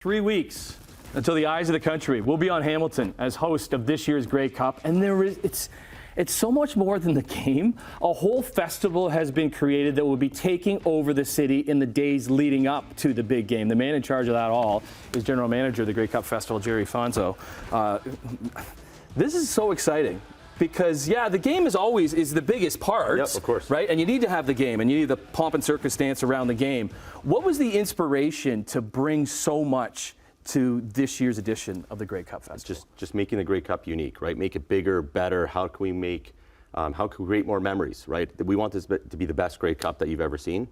3 weeks until the eyes of the country will be on Hamilton as host of this year's Grey Cup, and it's so much more than the game. A whole festival has been created that will be taking over the city in the days leading up to the big game. The man in charge of that all is General Manager of the Grey Cup Festival, Gerry Fonzo. This is so exciting. Because, yeah, the game is the biggest part. Yep, of course. Right? And you need to have the game, and you need the pomp and circumstance around the game. What was the inspiration to bring so much to this year's edition of the Grey Cup Festival? It's just making the Grey Cup unique, right? Make it bigger, better. How can we create more memories, right? We want this to be the best Grey Cup that you've ever seen.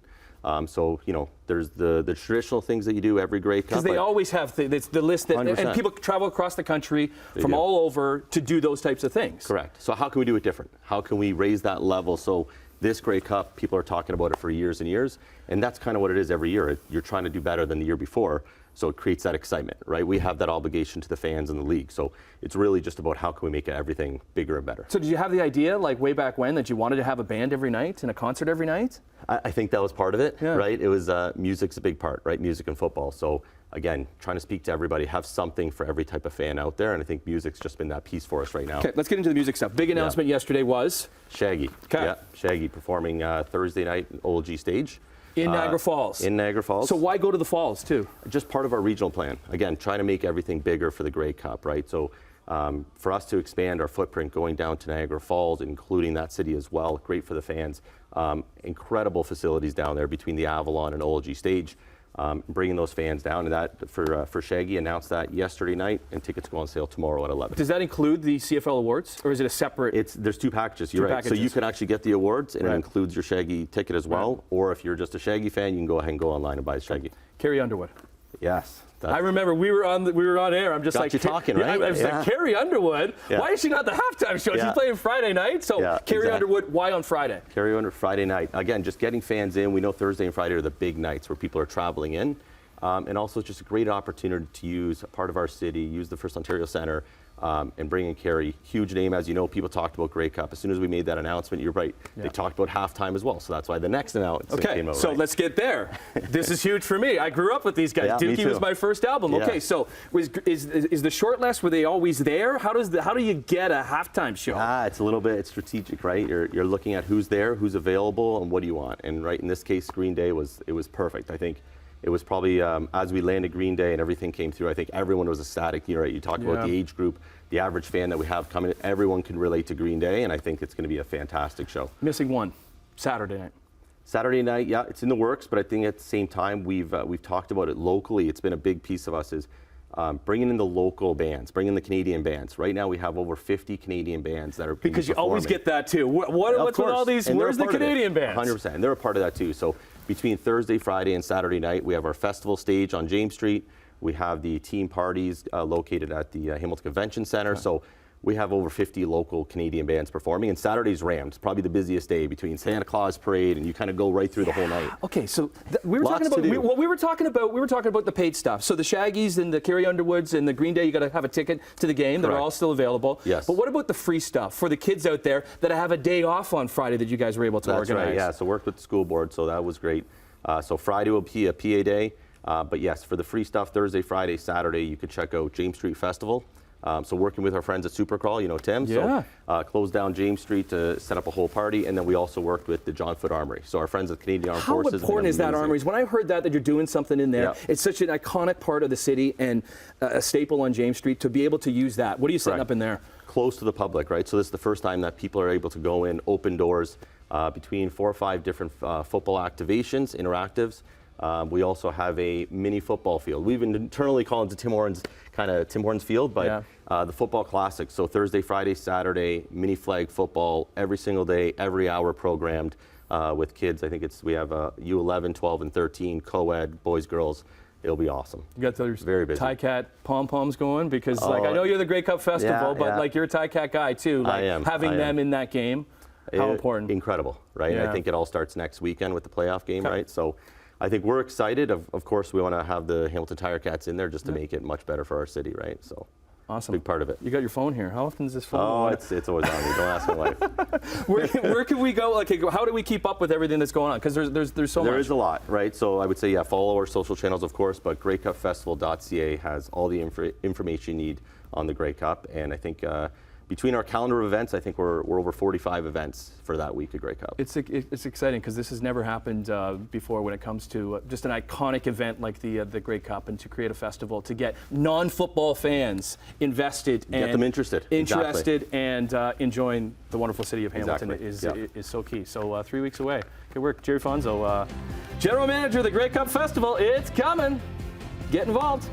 So, you know, there's the traditional things that you do every Grey Cup. Because they always have the list that, 100%. and people travel across the country from all over to do those types of things. Correct. So how can we do it different? How can we raise that level? So this Grey Cup, people are talking about it for years and years, and that's kind of what it is every year. You're trying to do better than the year before, so it creates that excitement, right? We have that obligation to the fans and the league, so it's really just about how can we make everything bigger and better. So did you have the idea, like way back when, that you wanted to have a band every night and a concert every night? I think that was part of it, right? It was music's a big part, right? Music and football. So again, trying to speak to everybody, have something for every type of fan out there, and I think music's just been that piece for us right now. Okay, let's get into the music stuff. Big announcement yesterday was Shaggy. Okay. Yeah, Shaggy performing Thursday night at OLG stage. In Niagara Falls. In Niagara Falls. So why go to the Falls, too? Just part of our regional plan. Again, trying to make everything bigger for the Grey Cup, right? So for us to expand our footprint going down to Niagara Falls, including that city as well, great for the fans. Incredible facilities down there between the Avalon and OLG stage. Bringing those fans down, and that for Shaggy announced that yesterday night, and tickets go on sale tomorrow at 11. Does that include the CFL awards, or is it a separate? There's two packages. You're right. So you can actually get the awards, and it includes your Shaggy ticket as well. Or if you're just a Shaggy fan, you can go ahead and go online and buy Shaggy. Carrie Underwood. Yes. I remember we were on air. I'm just got like you talking, right? I was like, Carrie Underwood. Why is she not the halftime show? She's playing Friday night. So Carrie Underwood. Why on Friday? Carrie Underwood Friday night. Again, just getting fans in. We know Thursday and Friday are the big nights where people are traveling in. And also just a great opportunity to use a part of our city, use the First Ontario Centre, and bring in Carrie. Huge name, as you know, people talked about Grey Cup. As soon as we made that announcement, you're right, they talked about halftime as well. So that's why the next announcement came out. So let's get there. This is huge for me. I grew up with these guys. Dookie was my first album. Okay, so is the short list, were they always there? How do you get a halftime show? It's a little bit strategic, right? You're looking at who's there, who's available, and what do you want. And right in this case, Green Day was perfect. I think it was probably, as we landed Green Day and everything came through, I think everyone was ecstatic. You're right, you talked about the age group, the average fan that we have coming, everyone can relate to Green Day, and I think it's going to be a fantastic show. Missing one, Saturday night. Saturday night, yeah, it's in the works, but I think at the same time, we've talked about it locally. It's been a big piece of us is bringing in the local bands, bringing the Canadian bands. Right now we have over 50 Canadian bands that are being Because you always get that too. What's with all these, where's the Canadian bands? 100%, and they're a part of that too. So between Thursday, Friday, and Saturday night, we have our festival stage on James Street. We have the team parties located at the Hamilton Convention Centre. So we have over 50 local Canadian bands performing, and Saturday's rammed. It's probably the busiest day between Santa Claus Parade, and you kind of go right through the whole night. Okay, so we were talking about the paid stuff. So the Shaggies and the Carrie Underwoods and the Green Day, you got to have a ticket to the game. That are all still available. Yes. But what about the free stuff for the kids out there that have a day off on Friday that you guys were able to organize? That's right. Yeah. So worked with the school board, so that was great. So Friday will be a PA day, but yes, for the free stuff, Thursday, Friday, Saturday, you can check out James Street Festival. So working with our friends at Supercrawl, you know Tim, so closed down James Street to set up a whole party, and then we also worked with the John Foot Armory. So our friends at Canadian Armed Forces. How important is that Armories? When I heard that you're doing something in there, it's such an iconic part of the city and a staple on James Street to be able to use that. What are you setting up in there? Close to the public, right? So this is the first time that people are able to go in, open doors, between 4 or 5 different football activations, interactives. We also have a mini football field. We've been internally calling it Tim Hortons Field, but the football classic. So Thursday, Friday, Saturday, mini flag football every single day, every hour programmed with kids. I think we have U11, 12, and 13 co-ed boys, girls. It'll be awesome. You got those very busy Tie-Cat pom-poms going because, like, I know you're the Grey Cup Festival, but like you're a Tie-Cat guy too. Like, I am. Having them in that game, how important? Incredible, right? I think it all starts next weekend with the playoff game, right? So I think we're excited. Of course, we want to have the Hamilton Tire Cats in there just to make it much better for our city, right? So Awesome. Big part of it. You got your phone here. How often is this phone? Oh, it's always on me. Don't ask my wife. Where can we go? Like, how do we keep up with everything that's going on? Because there's so much. There is a lot, right? So I would say, yeah, follow our social channels, of course, but GreyCupFestival.ca has all the information you need on the Grey Cup. And I think between our calendar of events, I think we're over 45 events for that week of Grey Cup. It's exciting because this has never happened before when it comes to just an iconic event like the Grey Cup, and to create a festival to get non-football fans invested and get them interested and enjoying the wonderful city of Hamilton is so key. So 3 weeks away. Good work, Gerry Fonzo, General Manager of the Grey Cup Festival. It's coming. Get involved.